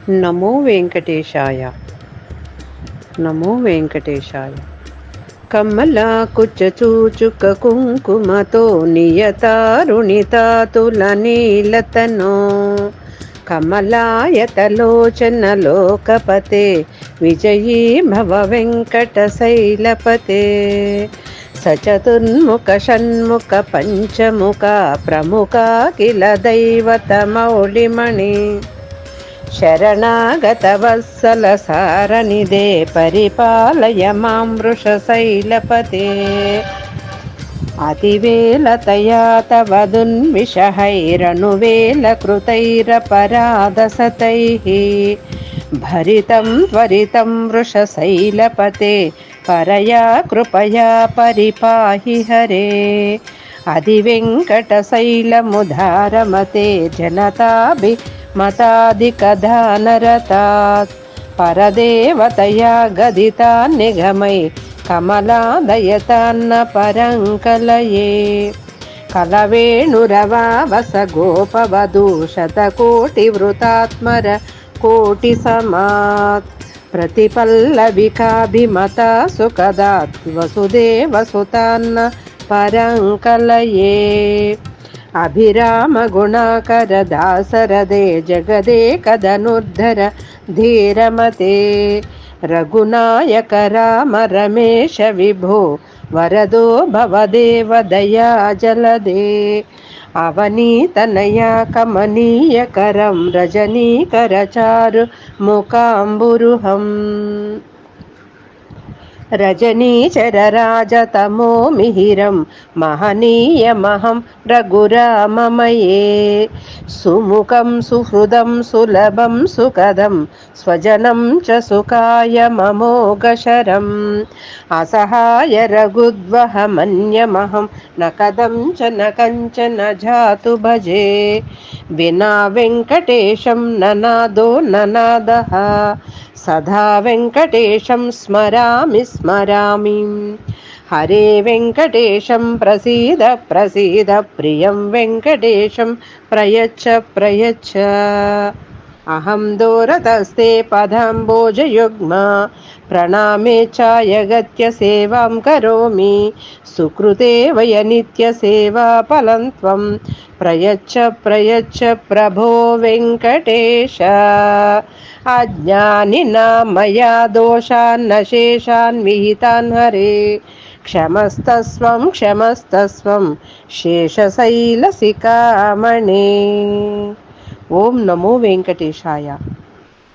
నమో వెంకటేశాయ. నమో వెంకటేశాయ. కమలా కుచచూచుక కుంకుమతో నియతారుణితాతుల నీలతనో కమలాయతలోచన లోకపతే విజయీ భవ వెంకట శైలపతే సచతుర్ముఖ షణ్ముఖ పంచముఖ ప్రముఖ కిల దైవత మౌళిమణి శరణాగత వత్సల సారనిదే పరిపాలయ మాం వృషశైలపతే అతివేలతయా తవ దున్విషహైరనువేల కృతైరపరాధసతైః భరితం త్వరితం వృషశైలపతే పరయా కృపయా పరిపాహి హరే అధివెంకటశైలముధారమతే జనతాభి మతాధికధానరతాత్ పరదేవతయా గదితా నిగమై కమలాదయతాన్న పరంకలయే కలవేణురవావస గోపవధూ శతకోటివృతాత్మర కోటి సమాత్ ప్రతిపల్లవికాభిమతా సుఖదాత్ వసుదేవసుతాన్న పరంకలయే అభిరామ గుణాకర దాసరదే జగదేకధనుర్ధర ధీరమతే రఘునాయక రామ రమేశ విభో వరదో భవదేవ దయా జలదే అవనీతనయా కమనీయకరం రజనీకరచారు ముకాంబురుహం రజనీచరరాజతమో మిహిరం మహనీయమహం రఘురామమయే సుముఖం సుహృదం సులభం సుఖదం స్వజనం చ సుఖాయ మమోఘశరం అసహాయ రఘుద్వహమన్యమహం న కదం చ న కంచన జాతు భజే వినా వెంకటేశం ననాదో ననాదః సదా వెంకటేశం స్మరామి స్మరామి హరే వెంకటేశం ప్రసీద ప్రసీద ప్రియం వెంకటేశం ప్రయచ్చ ప్రయచ్చ అహం దూరతస్తే పదాంబోజయుగ్మ ప్రణామే చాయగత్య సేవాం కరోమి సుకృతే వయ నిత్య సేవా ఫలం త్వం ప్రయచ్చ ప్రయచ్చ ప్రభో వెంకటేశ అజ్ఞానినా మయా దోషాన్న శేషాన్ విహితాన్ హరే క్షమస్తస్వం క్షమస్తస్వం శేషశైలశిఖామణే. ఓం నమో వెంకటేశాయ.